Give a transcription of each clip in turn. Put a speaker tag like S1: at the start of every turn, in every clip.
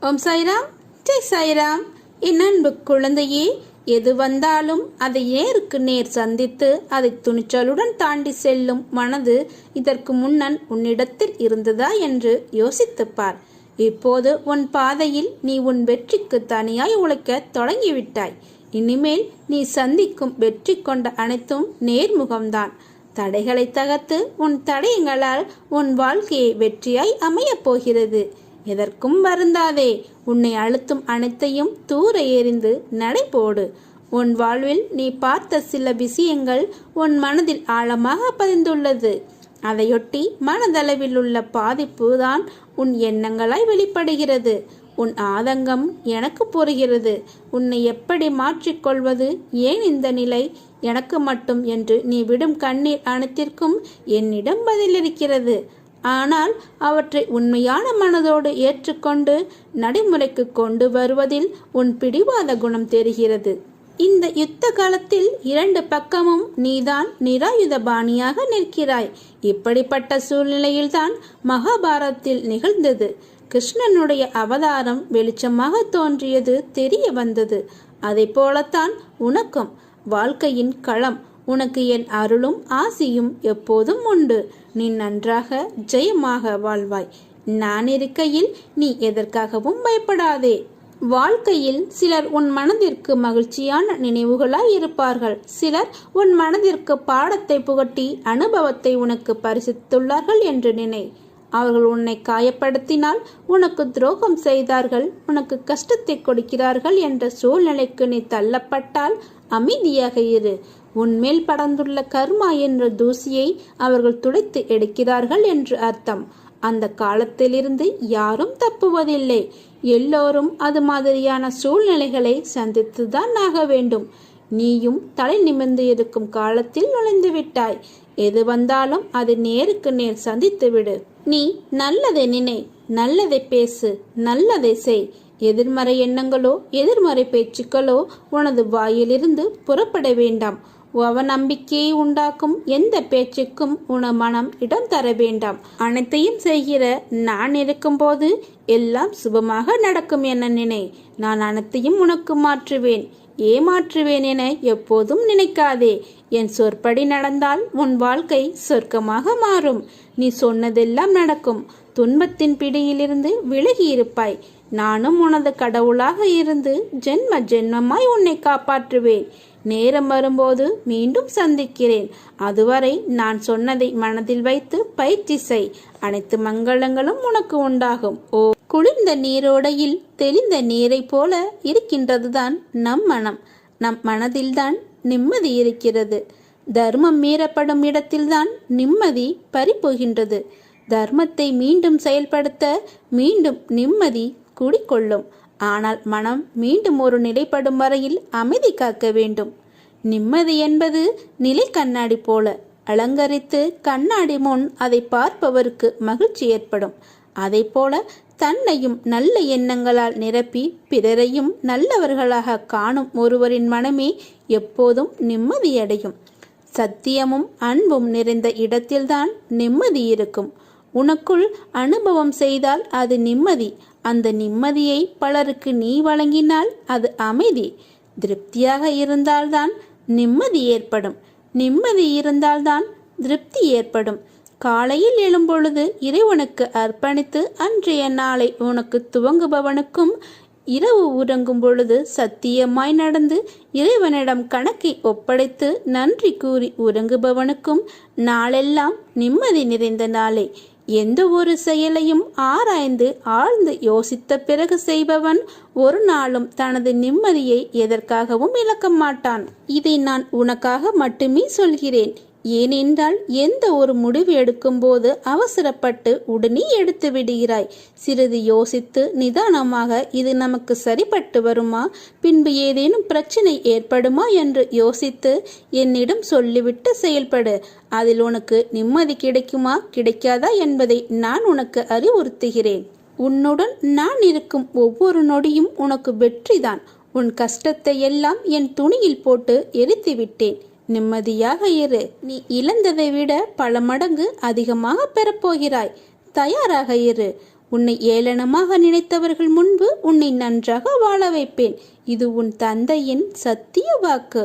S1: ஓம் சாய்ராம், ஜெய் சாய்ராம். என் அன்பு குழந்தையே, எது வந்தாலும் அதை நேருக்கு நேர் சந்தித்து அதை துணிச்சலுடன் தாண்டி செல்லும் மனது இதற்கு முன்னன் உன்னிடத்தில் இருந்ததா என்று யோசித்துப்பார். இப்போது உன் பாதையில் நீ உன் வெற்றிக்கு தனியாய் உழைக்க தொடங்கிவிட்டாய். இனிமேல் நீ சந்திக்கும் வெற்றி கொண்ட அனைத்தும் நேர்முகம்தான். தடைகளை தகர்த்து உன் தடயங்களால் உன் வாழ்க்கையை வெற்றியாய் அமையப் போகிறது. எதற்கும் வருந்தாதே. உன்னை அழுத்தும் அனைத்தையும் தூர எறிந்து நடைபோடு. உன் வாழ்வில் நீ பார்த்த சில விஷயங்கள் உன் மனதில் ஆழமாக பதிந்துள்ளது. அதையொட்டி மனதளவில் உள்ள பாதிப்பு தான் உன் எண்ணங்களாய் வெளிப்படுகிறது. உன் ஆதங்கம் எனக்கு புரிகிறது. உன்னை எப்படி மாற்றிக்கொள்வது, ஏன் இந்த நிலை எனக்கு மட்டும் என்று நீ விடும் கண்ணீர் அனைத்திற்கும் என்னிடம் பதில் இருக்கிறது. ஆனால் அவற்றை உண்மையான மனதோடு ஏற்றுக்கொண்டு நடைமுறைக்கு கொண்டு வருவதில் உன் பிடிவாத குணம் தெரிகிறது. இந்த யுத்த காலத்தில் இரண்டு பக்கமும் நீதான் நிராயுத பாணியாக நிற்கிறாய். இப்படிப்பட்ட சூழ்நிலையில்தான் மகாபாரதத்தில் நிகழ்ந்தது. கிருஷ்ணனுடைய அவதாரம் வெளிச்சமாக தோன்றியது தெரிய வந்தது. அதை போலத்தான் உனக்கும் வாழ்க்கையின் களம். உனக்கு என் அருளும் ஆசியும் எப்போதும் உண்டு. நீ நன்றாக ஜெயமாக வாழ்வாய். நான் இருக்கையில் நீ எதற்காகவும் பயப்படாதே. வாழ்க்கையில் சிலர் உன் மனதிற்கு மகிழ்ச்சியான நினைவுகளாய் இருப்பார்கள். சிலர் உன் மனதிற்கு பாடத்தை புகட்டி அனுபவத்தை உனக்கு பரிசித்துள்ளார்கள் என்று நினை. அவர்கள் உன்னை காயப்படுத்தினால், உனக்கு துரோகம் செய்தார்கள், உனக்கு கஷ்டத்தை கொடுக்கிறார்கள் என்ற சூழ்நிலைக்கு நீ தள்ளப்பட்டால் அமைதியாக இரு. உன்மேல் படர்ந்துள்ள கர்மா என்ற தூசியை அவர்கள் துடைத்து எடுக்கிறார்கள் என்று அர்த்தம். அந்த காலத்திலிருந்து யாரும் தப்புவதில்லை. எல்லோரும் அது மாதிரியான சூழ்நிலைகளை சந்தித்துதான் ஆக வேண்டும். நீயும் தலை நிமிர்ந்து இருக்கும் காலத்தில் நுழைந்து விட்டாய். எது வந்தாலும் அது நேருக்கு நேர் சந்தித்து விடு. நீ நல்லதை நினை, நல்லதை பேசு, நல்லதை செய். எதிர்மறை எண்ணங்களோ எதிர்மறை பேச்சுக்களோ உனது வாயிலிருந்து புறப்பட வேண்டாம். அவநம்பிக்கையை உண்டாக்கும் எந்த பேச்சுக்கும் உன மனம் இடம் தர வேண்டாம். அனைத்தையும் செய்கிற நான் இருக்கும்போது எல்லாம் சுபமாக நடக்கும் என நினை. நான் அனைத்தையும் உனக்கு மாற்றுவேன், ஏமாற்றுவேன் என எப்போதும் நினைக்காதே. என் சொற்படி நடந்தால் உன் வாழ்க்கை சொர்க்கமாக மாறும். நீ சொன்னதெல்லாம் நடக்கும். துன்பத்தின் பிடியிலிருந்து விலகி இருப்பாய். நானும் உனது கடவுளாக இருந்து ஜென்ம ஜென்மமாய் உன்னை காப்பாற்றுவேன். நேரம் வரும்போது மீண்டும் சந்திக்கிறேன். அதுவரை நான் சொன்னதை மனதில் வைத்து பயிற்சி செய். அனைத்து மங்களங்களும் உனக்கு உண்டாகும். குளிர்ந்த நீரோடையில் தெளிந்த நீரை போல இருக்கின்றதுதான் நம் மனம். நம் மனதில்தான் நிம்மதி இருக்கிறது. தர்மம் மீறப்படும் இடத்தில்தான் நிம்மதி பறிபோகின்றது. தர்மத்தை மீண்டும் செயல்படுத்த மீண்டும் நிம்மதி குடிக்கொள்ளும். ஆனால் மனம் மீண்டும் ஒரு நிலைப்படும் வரையில் அமைதி காக்க வேண்டும். நிம்மதி என்பது நிலை கண்ணாடி போல. அலங்கரித்து கண்ணாடி முன் அதை பார்ப்பவருக்கு மகிழ்ச்சி ஏற்படும். அதை போல தன்னையும் நல்ல எண்ணங்களால் நிரப்பி பிறரையும் நல்லவர்களாக காணும் ஒருவரின் மனமே எப்போதும் நிம்மதியடையும். சத்தியமும் அன்பும் நிறைந்த இடத்தில்தான் நிம்மதி இருக்கும். உனக்குள் அனுபவம் செய்தால் அது நிம்மதி. அந்த நிம்மதியை பலருக்கு நீ வழங்கினால் அது அமைதி. திருப்தியாக இருந்தால்தான் நிம்மதி ஏற்படும். நிம்மதி இருந்தால்தான் திருப்தி ஏற்படும். காலையில் எழும்பொழுது இறைவனுக்கு அர்ப்பணித்து அன்றைய நாளை உனக்கு துவங்குபவனுக்கும், இரவு உறங்கும் பொழுது சத்தியமாய் நடந்து இறைவனிடம் கணக்கை ஒப்படைத்து நன்றி கூறி உறங்குபவனுக்கும் நாளெல்லாம் நிம்மதி நிறைந்த நாளே. எந்த ஒரு செயலையும் ஆராய்ந்து ஆழ்ந்து யோசித்த பிறகு செய்பவன் ஒரு நாளும் தனது நிம்மதியை எதற்காகவும் இழக்க மாட்டான். இதை நான் உனக்காக மட்டுமே சொல்கிறேன். ஏனென்றால் எந்த ஒரு முடிவு எடுக்கும் போது அவசரப்பட்டு உடனே எடுத்து விடுகிறாய். சிறிது யோசித்து நிதானமாக இது நமக்கு சரிப்பட்டு வருமா, பின்பு ஏதேனும் பிரச்சனை ஏற்படுமா என்று யோசித்து என்னிடம் சொல்லிவிட்டு செயல்படு. அதில் உனக்கு நிம்மதி கிடைக்குமா கிடைக்காதா என்பதை நான் உனக்கு அறிவுறுத்துகிறேன். உன்னுடன் நான் இருக்கும் ஒவ்வொரு நொடியும் உனக்கு வெற்றிதான். உன் கஷ்டத்தை எல்லாம் என் துணியில் போட்டு எரித்து விட்டேன். நிம்மதியாக இரு. நீ இழந்ததை விட பல மடங்கு அதிகமாக பெறப்போகிறாய். தயாராக இரு. உன்னை ஏளனமாக நினைத்தவர்கள் முன்பு உன்னை நன்றாக வாழ வைப்பேன். இது உன் தந்தையின் சத்திய வாக்கு.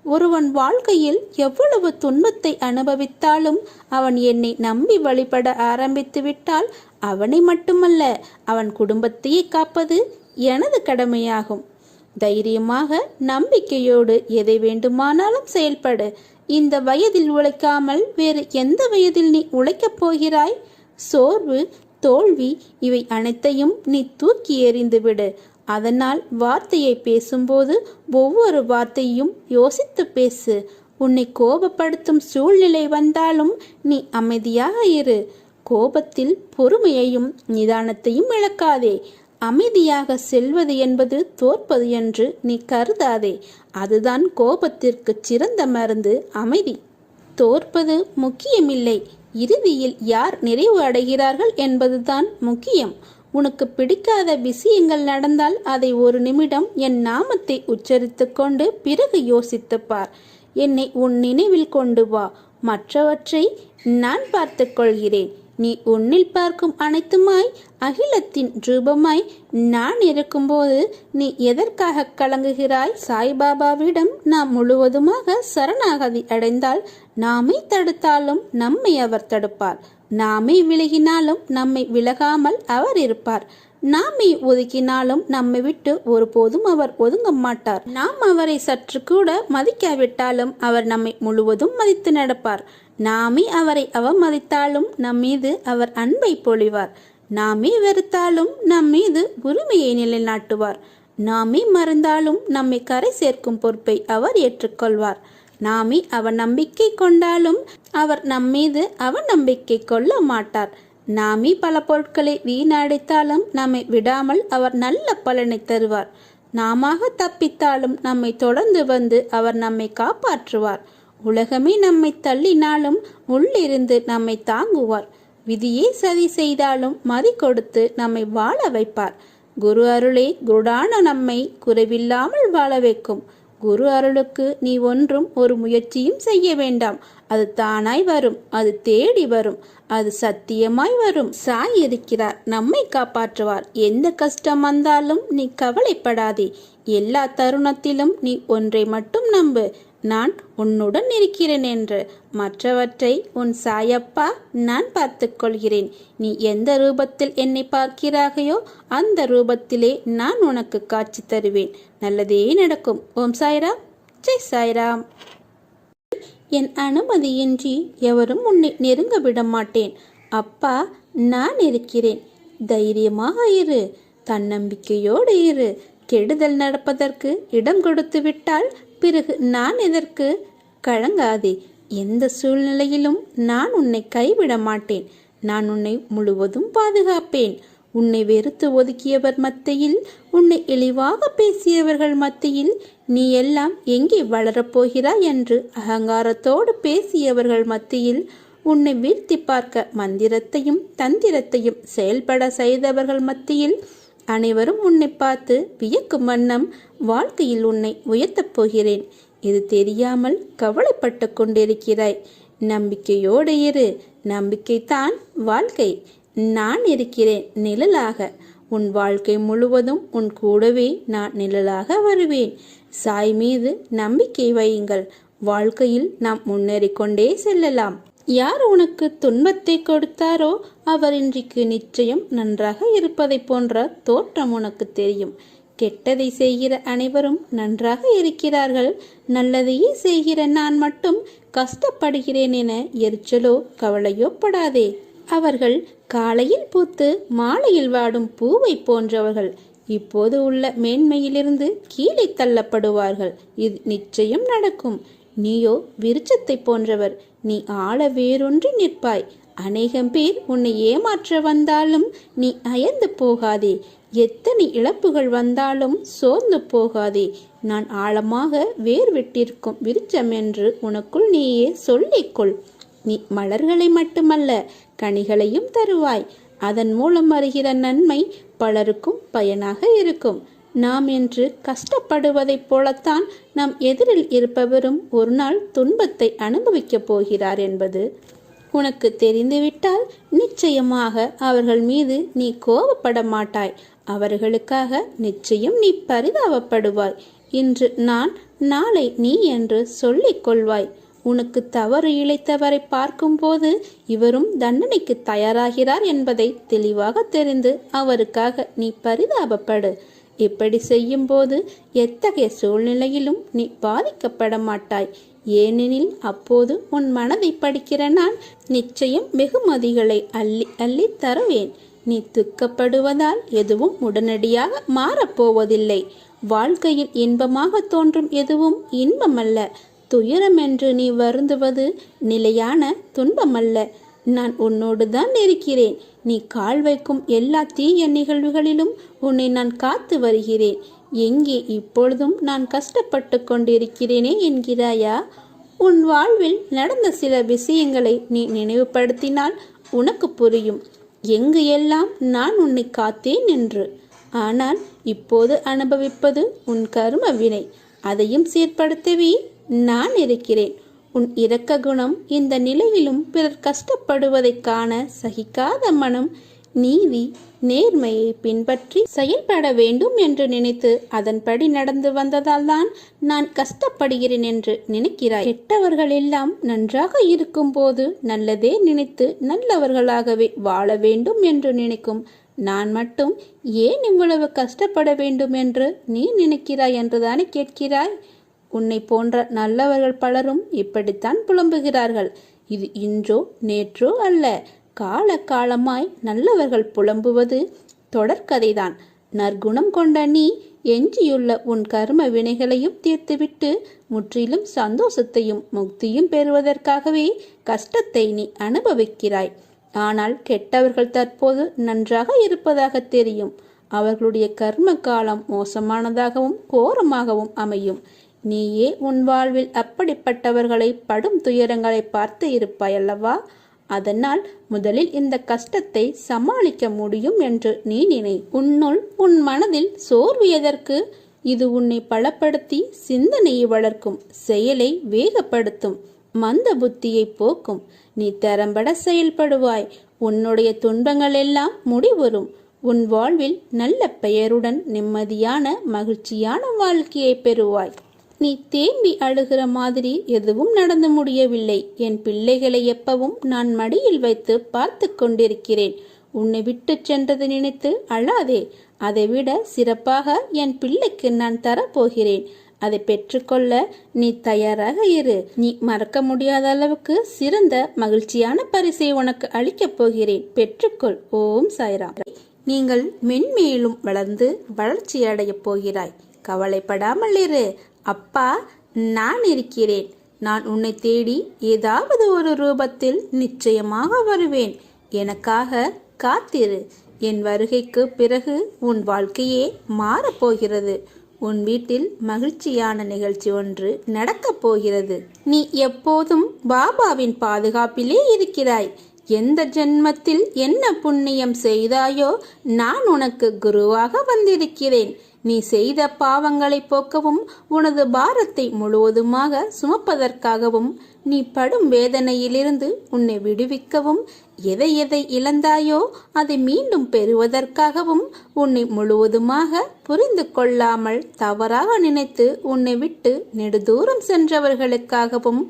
S1: ஒருவன் வாழ்க்கையில் எவ்வளவு துன்பத்தை அனுபவித்தாலும் அவன் என்னை நம்பி வழிபட ஆரம்பித்து விட்டால் அவனை மட்டுமல்ல, அவன் குடும்பத்தையே காப்பது எனது கடமையாகும். தைரியமாக நம்பிக்கையோடு எதை வேண்டுமானாலும் செயல்படு. இந்த வயதில் உழைக்காமல் வேறு எந்த வயதில் நீ உழைக்கப் போகிறாய்? சோர்வு, தோல்வி இவை அனைத்தையும் நீ தூக்கி எறிந்து விடு. அதனால் வார்த்தையை பேசும்போது ஒவ்வொரு வார்த்தையும் யோசித்து பேசு. உன்னை கோபப்படுத்தும் சூழ்நிலை வந்தாலும் நீ அமைதியாக இரு. கோபத்தில் பொறுமையையும் நிதானத்தையும் இழக்காதே. அமைதியாக செல்வது என்பது தோற்பது என்று நீ கருதாதே. அதுதான் கோபத்திற்கு சிறந்த மருந்து, அமைதி. தோற்பது முக்கியமில்லை, இறுதியில் யார் நிறைவு அடைகிறார்கள் என்பதுதான் முக்கியம். உனக்கு பிடிக்காத விஷயங்கள் நடந்தால் அதை ஒரு நிமிடம் என் நாமத்தை உச்சரித்து கொண்டு பிறகு யோசித்துப் பார். என்னை உன் நினைவில் கொண்டு வா. மற்றவற்றை நான் பார்த்து கொள்கிறேன். நீ உன்னில் பார்க்கும் அனைத்துமாய் அகிலத்தின் ரூபமாய் நான் இருக்கும்போது நீ எதற்காக கலங்குகிறாய்? சாய்பாபாவிடம் நாம் முழுவதுமாக சரணாகதி அடைந்தால் நாமே தடுத்தாலும் நம்மை அவர் தடுப்பார். நாமே விலகினாலும் நம்மை விலகாமல் அவர் இருப்பார். நாமே ஒதுக்கினாலும் நம்மை விட்டு ஒருபோதும் அவர் ஒதுங்க மாட்டார். நாம் அவரை சற்று கூட மதிக்காவிட்டாலும் அவர் நம்மை முழுவதும் மதித்து நடப்பார். நாமே அவரை அவமதித்தாலும் நம் மீது அவர் அன்பை பொழிவார். நாமே வெறுத்தாலும் நம் மீது உரிமையை நிலைநாட்டுவார். நாமே மறந்தாலும் நம்மை கரை சேர்க்கும் பொறுப்பை அவர் ஏற்றுக்கொள்வார். நாமே அவர் நம்பிக்கை கொண்டாலும் அவர் நம்மீது அவர் நம்பிக்கை கொள்ள மாட்டார். நாமே பல பொருட்களை வீணடித்தாலும் நம்மை விடாமல் அவர் நல்ல பலனை தருவார். நாம தப்பித்தாலும் நம்மை தொடர்ந்து வந்து அவர் நம்மை காப்பாற்றுவார். உலகமே நம்மை தள்ளினாலும் உள்ளிருந்து நம்மை தாங்குவார். விதியே சதி செய்தாலும் மதி கொடுத்து நம்மை வாழ வைப்பார். குரு அருளே குருடான நம்மை குறைவில்லாமல் வாழ வைக்கும். குரு அருளுக்கு நீ ஒன்றும் ஒரு முயற்சியும் செய்ய வேண்டாம். அது தானாய் வரும், அது தேடி வரும், அது சத்தியமாய் வரும். சாய் இருக்கிறார், நம்மை காப்பாற்றுவார். எந்த கஷ்டம் வந்தாலும் நீ கவலைப்படாதே. எல்லா தருணத்திலும் நீ ஒன்றை மட்டும் நம்பு, நான் உன்னுடன் இருக்கிறேன் என்று. மற்றவற்றை உன் சாயப்பா நான் பார்த்து கொள்கிறேன். நீ எந்த ரூபத்தில் என்னை பார்க்கிறாயோ அந்த ரூபத்திலே நான் உனக்கு காட்சி தருவேன். நல்லதே நடக்கும். ஓம் சாய்ராம், ஜெய் சாய்ராம். என் அனுமதியின்றி எவரும் உன்னை நெருங்க விட மாட்டேன். அப்பா, நான் இருக்கிறேன். தைரியமாக இரு, தன்னம்பிக்கையோடு இரு. கெடுதல் நடப்பதற்கு இடம் கொடுத்து விட்டால் பிறகு நான் எதற்கு? கலங்காதே. எந்த சூழ்நிலையிலும் நான் உன்னை கைவிட மாட்டேன். நான் உன்னை முழுவதும் பாதுகாப்பேன். உன்னை வெறுத்து ஒதுக்கியவர் மத்தியில், உன்னை இழிவாக பேசியவர்கள் மத்தியில், நீ எல்லாம் எங்கே வளரப்போகிறாய் என்று அகங்காரத்தோடு பேசியவர்கள் மத்தியில், உன்னை வீழ்த்தி பார்க்க மந்திரத்தையும் தந்திரத்தையும் செயல்பட செய்தவர்கள் மத்தியில், அனைவரும் உன்னை பார்த்து வியக்கும் வண்ணம் வாழ்க்கையில் உன்னை உயர்த்தப் போகிறேன். இது தெரியாமல் கவலைப்பட்டு கொண்டிருக்கிறாய். நம்பிக்கையோடு இரு. நம்பிக்கைத்தான் வாழ்க்கை. நான் இருக்கிறேன் நிழலாக. உன் வாழ்க்கை முழுவதும் உன் கூடவே நான் நிழலாக வருவேன். சாய் மீது நம்பிக்கை வையுங்கள். வாழ்க்கையில் நாம் முன்னேறிக்கொண்டே செல்லலாம். யார் உனக்கு துன்பத்தை கொடுத்தாரோ அவர் இன்றைக்கு நிச்சயம் நன்றாக இருப்பதை போன்ற தோற்றம் உனக்கு தெரியும். கெட்டதை செய்கிற அனைவரும் நன்றாக இருக்கிறார்கள். நல்லதையே செய்கிற நான் மட்டும் கஷ்டப்படுகிறேன் என எரிச்சலோ கவலையோ படாதே. அவர்கள் காலையில் பூத்து மாலையில் வாடும் பூவை போன்றவர்கள். இப்போது உள்ள மேன்மையிலிருந்து கீழே தள்ளப்படுவார்கள். இது நிச்சயம் நடக்கும். நீயோ விருட்சத்தை போன்றவர். நீ ஆழ வேரொன்றி நிற்பாய். அநேகம் பேர் உன்னை ஏமாற்ற வந்தாலும் நீ அயர்ந்து போகாதே. எத்தனை இழப்புகள் வந்தாலும் சோர்ந்து போகாதே. நான் ஆழமாக வேர் விட்டிருக்கும் விருட்சம் என்று உனக்குள் நீயே சொல்லிக்கொள். நீ மலர்களை மட்டுமல்ல கனிகளையும் தருவாய். அதன் மூலம் வருகிற நன்மை பலருக்கும் பயனாக இருக்கும். நாம் என்று கஷ்டப்படுவதைப் போலத்தான் நம் எதிரில் இருப்பவரும் ஒரு நாள் துன்பத்தை அனுபவிக்கப் போகிறார் என்பது உனக்கு தெரிந்துவிட்டால் நிச்சயமாக அவர்கள் மீது நீ கோபப்பட மாட்டாய். அவர்களுக்காக நிச்சயம் நீ பரிதாபப்படுவாய். இன்று நான், நாளை நீ என்று சொல்லிக் கொள்வாய். உனக்கு தவறு இழைத்தவரை பார்க்கும்போது இவரும் தண்டனைக்கு தயாராகிறார் என்பதை தெளிவாக தெரிந்து அவருக்காக நீ பரிதாபப்படு. இப்படி செய்யும்போது எத்தகைய சூழ்நிலையிலும் நீ பாதிக்கப்பட மாட்டாய். ஏனெனில் அப்போது உன் மனதை படிக்கிற நான் நிச்சயம் வெகுமதிகளை அள்ளி அள்ளி தருவேன். நீ துக்கப்படுவதால் எதுவும் உடனடியாக மாறப்போவதில்லை. வாழ்க்கையில் இன்பமாக தோன்றும் எதுவும் இன்பமல்ல. துயரம் என்று நீ வருந்துவது நிலையான துன்பமல்ல. நான் உன்னோடு தான் இருக்கிறேன். நீ கால் வைக்கும் எல்லா தீய நிகழ்வுகளிலும் உன்னை நான் காத்து வருகிறேன். எங்கே இப்பொழுதும் நான் கஷ்டப்பட்டு கொண்டிருக்கிறேனே என்கிறாயா? உன் வாழ்வில் நடந்த சில விஷயங்களை நீ நினைவுபடுத்தினால் உனக்கு புரியும் எங்கு எல்லாம் நான் உன்னை காத்தேன் என்று. ஆனால் இப்போது அனுபவிப்பது உன் கர்ம வினை. அதையும் சீர்படுத்தவே நான் இருக்கிறேன். உன் இரக்க குணம் இந்த நிலையிலும் பிறர் கஷ்டப்படுவதைக் காண சகிக்காத மனம் நீதி நேர்மையை பின்பற்றி செயல்பட வேண்டும் என்று நினைத்து அதன்படி நடந்து வந்ததால் தான் நான் கஷ்டப்படுகிறேன் என்று நினைக்கிறாய். கெட்டவர்கள் எல்லாம் நன்றாக இருக்கும் போது நல்லதே நினைத்து நல்லவர்களாகவே வாழ வேண்டும் என்று நினைக்கும் நான் மட்டும் ஏன் இவ்வளவு கஷ்டப்பட வேண்டும் என்று நீ நினைக்கிறாய் என்றுதானே கேட்கிறாய். உன்னை போன்ற நல்லவர்கள் பலரும் இப்படித்தான் புலம்புகிறார்கள். இது இன்றோ நேற்றோ அல்ல. கால காலமாய் நல்லவர்கள் புலம்புவது தொடர்கதைதான். நற்குணம் கொண்ட நீ எஞ்சியுள்ள உன் கர்ம வினைகளையும் தீர்த்துவிட்டு முற்றிலும் சந்தோஷத்தையும் முக்தியும் பெறுவதற்காகவே கஷ்டத்தை நீ அனுபவிக்கிறாய். ஆனால் கெட்டவர்கள் தற்போது நன்றாக இருப்பதாக தெரியும். அவர்களுடைய கர்ம காலம் மோசமானதாகவும் கோரமாகவும் அமையும். நீயே உன் வாழ்வில் அப்படிப்பட்டவர்களை படும் துயரங்களை பார்த்து இருப்பாய் அல்லவா? அதனால் முதலில் இந்த கஷ்டத்தை சமாளிக்க முடியும் என்று நீ நினை. உன்னுள் உன் மனதில் சோர்வு எதற்கு? இது உன்னை பலப்படுத்தி சிந்தனையை வளர்க்கும், செயலை வேகப்படுத்தும், மந்த புத்தியை போக்கும். நீ திறம்பட செயல்படுவாய். உன்னுடைய துன்பங்கள் எல்லாம் முடிவரும். உன் வாழ்வில் நல்ல பெயருடன் நிம்மதியான மகிழ்ச்சியான வாழ்க்கையை பெறுவாய். நீ தேம்பி அழுகிற மாதிரி எதுவும் நடந்து முடியவில்லை. என் பிள்ளைகளை எப்பவும் நான் மடியில் வைத்து பார்த்து கொண்டிருக்கிறேன். உன்னை விட்டு சென்றதை நினைத்து அழாதே. அதைவிட சிறப்பாக என் பிள்ளைக்கு நான் தரப்போகிறேன். அதை பெற்றுக்கொள்ள நீ தயாராக இரு. நீ மறக்க முடியாத அளவுக்கு சிறந்த மகிழ்ச்சியான பரிசை உனக்கு அளிக்கப் போகிறேன். பெற்றுக்கொள். ஓம் சாய்ராம். நீங்கள் மென்மேலும் வளர்ந்து வளர்ச்சி அடையப் போகிறாய். கவலைப்படாமல் இரு. அப்பா, நான் இருக்கிறேன். நான் உன்னை தேடி ஏதாவது ஒரு ரூபத்தில் நிச்சயமாக வருவேன். எனக்காக காத்திரு. என் வருகைக்கு பிறகு உன் வாழ்க்கையே மாறப்போகிறது. உன் வீட்டில் மகிழ்ச்சியான நிகழ்ச்சி ஒன்று நடக்கப் போகிறது. நீ எப்போதும் பாபாவின் பாதுகாப்பிலே இருக்கிறாய். எந்த ஜென்மத்தில் என்ன புண்ணியம் செய்தாயோ நான் உனக்கு குருவாக வந்திருக்கிறேன். நீ செய்த பாவங்களை போக்கவும் உனது பாரத்தை முழுவதுமாக சுமப்பதற்காகவும் நீ படும் வேதனையிலிருந்து உன்னை விடுவிக்கவும் எதை எதை இழந்தாயோ அதை மீண்டும் பெறுவதற்காகவும் உன்னை முழுவதுமாக புரிந்து கொள்ளாமல் தவறாக நினைத்து உன்னை விட்டு நெடுதூரம் சென்றவர்களுக்காகவும்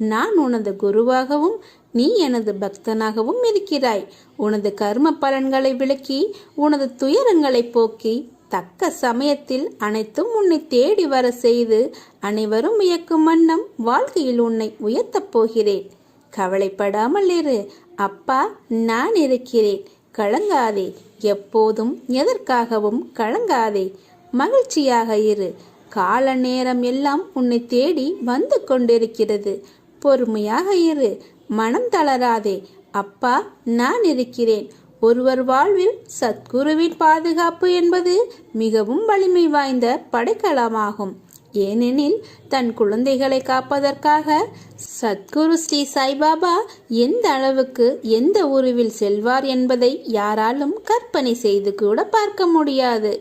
S1: நான் உனது குருவாகவும் நீ எனது பக்தனாகவும் இருக்கிறாய். உனது கர்ம பலன்களை விளக்கி உனது துயரங்களை போக்கி தக்க சமயத்தில் அனைத்தும் உன்னை தேடி வர செய்து அனைவரும் வியக்கும் வண்ணம் வாழ்க்கையில் உன்னை உயர்த்தப் போகிறேன். கவலைப்படாமல் இரு. அப்பா, நான் இருக்கிறேன். கலங்காதே. எப்போதும் எதற்காகவும் கலங்காதே. மகிழ்ச்சியாக இரு. கால நேரம் எல்லாம் உன்னை தேடி வந்து கொண்டிருக்கிறது. பொறுமையாக இரு. மனம் தளராதே. அப்பா, நான் இருக்கிறேன். ஒருவர் வாழ்வில் சத்குருவின் பாதுகாப்பு என்பது மிகவும் வலிமை வாய்ந்த படைக்கலமாகும். ஏனெனில் தன் குழந்தைகளை காப்பதற்காக சத்குரு ஸ்ரீ சாய்பாபா எந்த அளவுக்கு எந்த உருவில் செல்வார் என்பதை யாராலும் கற்பனை செய்து கூட பார்க்க முடியாது.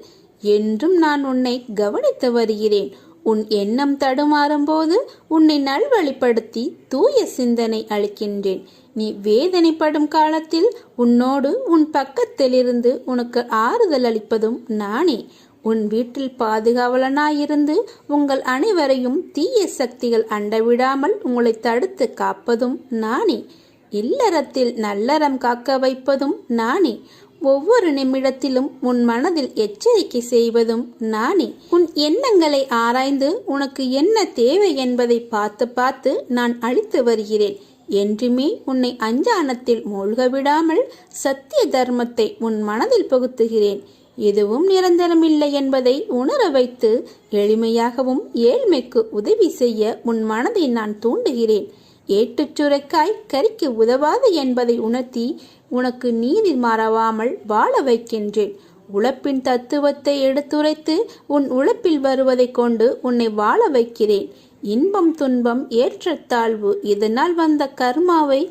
S1: என்றும் நான் உன்னை கவனித்து வருகிறேன். உன் எண்ணம் தடுமாறும் போது உன்னை நல்வழிப்படுத்தி தூய சிந்தனை அளிக்கின்றேன். நீ வேதனைப்படும் காலத்தில் உன்னோடு உன் பக்கத்திலிருந்து உனக்கு ஆறுதல் அளிப்பதும் நானே. உன் வீட்டில் பாதுகாவலனாயிருந்து உங்கள் அனைவரையும் தீய சக்திகள் அண்டவிடாமல் உங்களை தடுத்து காப்பதும் நானே. இல்லறத்தில் நல்லறம் காக்க வைப்பதும் நானே. ஒவ்வொரு நிமிடத்திலும் உன் மனதில் எச்சரிக்கை செய்வதும் நானே. உன் எண்ணங்களை ஆராய்ந்து உனக்கு என்ன தேவை என்பதை பார்த்து பார்த்து நான் அளித்து வருகிறேன். என்றுமே உன்னை அஞ்ஞானத்தில் மூழ்க விடாமல் சத்திய தர்மத்தை உன் மனதில் புகுத்துகிறேன். எதுவும் நிரந்தரமில்லை என்பதை உணர வைத்து எளிமையாகவும் ஏழ்மைக்கு உதவி செய்ய உன் மனதை நான் தூண்டுகிறேன். ஏட்டுச் சுரைக்காய் கறிக்கு உதவாது என்பதை உணர்த்தி உனக்கு நீதி மறவாமல் வாழ வைக்கின்றேன். உழைப்பின் தத்துவத்தை எடுத்துரைத்து உன் உழைப்பில் வருவதை கொண்டு உன்னை வாழ வைக்கிறேன். இன்பம் துன்பம் ஏற்றத்தாழ்வு இதனால் வந்த கர்மாவை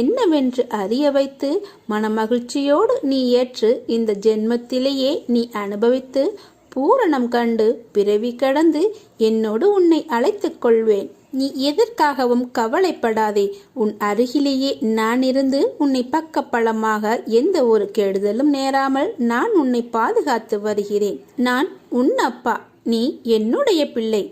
S1: என்னவென்று அறிய வைத்து மனமகிழ்ச்சியோடு நீ ஏற்று இந்த ஜென்மத்திலேயே நீ அனுபவித்து பூரணம் கண்டு பிறவி கடந்து என்னோடு உன்னை அழைத்துக் கொள்வேன். நீ எதற்காகவும் கவலைப்படாதே. உன் அருகிலேயே நான் இருந்து உன்னை பக்கப்பலமாக எந்த ஒரு கெடுதலும் நேராமல் நான் உன்னை பாதுகாத்து வருகிறேன். நான் உன் அப்பா, நீ என்னுடைய பிள்ளை.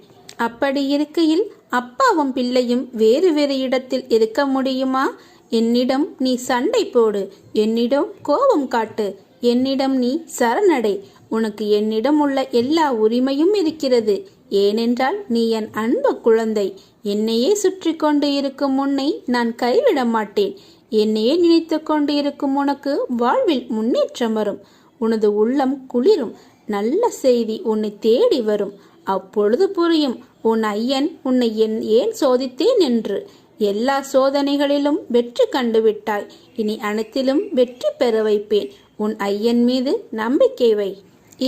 S1: அப்படி இருக்கையில் அப்பாவும் பிள்ளையும் வேறு வேறு இடத்தில் இருக்க முடியுமா? என்னிடம் நீ சண்டை போடு, என்னிடம் கோபம் காட்டு, என்னிடம் நீ சரணடை. உனக்கு என்னிடம் உள்ள எல்லா உரிமையும் இருக்கிறது. ஏனென்றால் நீ என் அன்பு குழந்தை. என்னையே சுற்றி கொண்டு இருக்கும் உன்னை நான் கைவிட மாட்டேன். என்னையே நினைத்து கொண்டு இருக்கும் உனக்கு வாழ்வில் முன்னேற்றம் வரும். உனது உள்ளம் குளிரும். நல்ல செய்தி உன்னை தேடி வரும். அப்பொழுது புரியும் உன் ஐயன் உன்னை ஏன் சோதித்தேன் என்று. எல்லா சோதனைகளிலும் வெற்றி கண்டு விட்டாய். இனி அனைத்திலும் வெற்றி பெற வைப்பேன். உன் ஐயன் மீது நம்பிக்கை வை.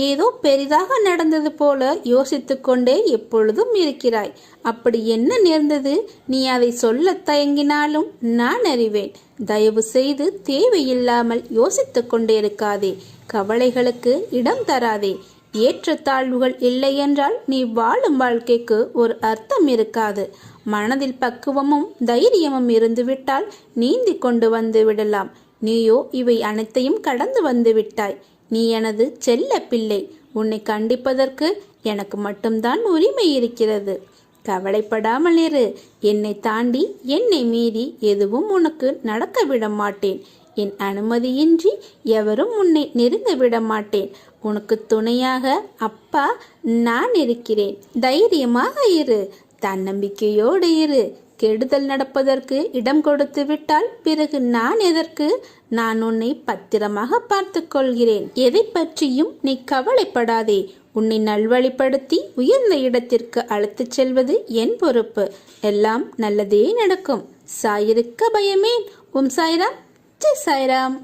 S1: ஏதோ பெரிதாக நடந்தது போல யோசித்து கொண்டே எப்பொழுதும் இருக்கிறாய். அப்படி என்ன நேர்ந்தது? நீ அதை சொல்ல தயங்கினாலும் நான் அறிவேன். தயவு செய்து தேவையில்லாமல் யோசித்து கொண்டே இருக்காதே. கவலைகளுக்கு இடம் தராதே. ஏற்றத்தாழ்வுகள் இல்லை என்றால் நீ வாழும் வாழ்க்கைக்கு ஒரு அர்த்தம் இருக்காது. மனதில் பக்குவமும் தைரியமும் இருந்துவிட்டால் நீந்தி கொண்டு வந்து விடலாம். நீயோ இவை அனைத்தையும் கடந்து வந்து விட்டாய். நீ எனது செல்ல பிள்ளை. உன்னை கண்டிப்பதற்கு எனக்கு மட்டும்தான் உரிமை இருக்கிறது. கவலைப்படாமல் இரு. என்னை தாண்டி என்னை மீறி எதுவும் உனக்கு நடக்க விட மாட்டேன். என் அனுமதியின்றி எவரும் உன்னை நெருங்க விட மாட்டேன். உனக்கு துணையாக அப்பா நான் இருக்கிறேன். தைரியமாக இரு. தன்னம்பிக்கையோடு இரு. கெடுதல் நடப்பதற்கு இடம் கொடுத்து விட்டால் பிறகு நான் எதற்கு? நான் உன்னை பத்திரமாக பார்த்து கொள்கிறேன். எதை பற்றியும் நீ கவலைப்படாதே. உன்னை நல்வழிப்படுத்தி உயர்ந்த இடத்திற்கு அழைத்துச் செல்வது என் பொறுப்பு. எல்லாம் நல்லதே நடக்கும். சாயிருக்க பயமேன். சாய்ராம். ஜெய் சாய்ராம்.